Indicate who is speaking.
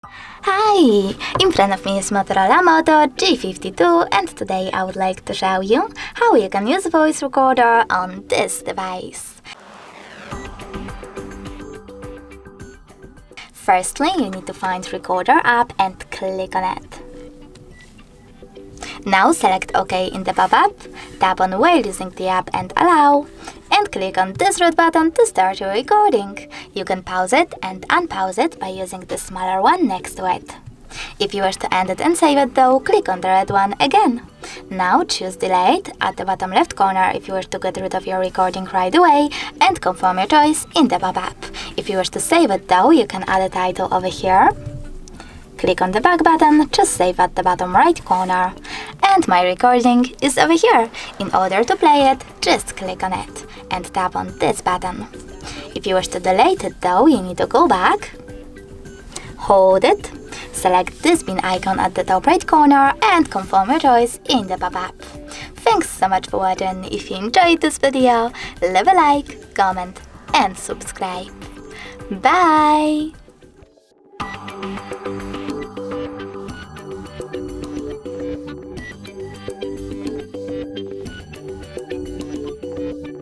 Speaker 1: Hi! In front of me is Motorola Moto G52 and today I would like to show you how you can use voice recorder on this device. Firstly, you need to find Recorder app and click on it. Now select OK in the pop-up, tap on while using the app and allow, and click on this red button to start your recording. You can pause it and unpause it by using the smaller one next to it. If you wish to end it and save it though, click on the red one again. Now choose Delete at the bottom left corner if you wish to get rid of your recording right away and confirm your choice in the pop-up. If you wish to save it though, you can add a title over here. Click on the back button, just save at the bottom right corner. And my recording is over here. In order to play it, just click on it and tap on this button. If you wish to delete it though, you need to go back, hold it, select this bin icon at the top right corner and confirm your choice in the pop-up. Thanks so much for watching. If you enjoyed this video, leave a like, comment and subscribe. Bye!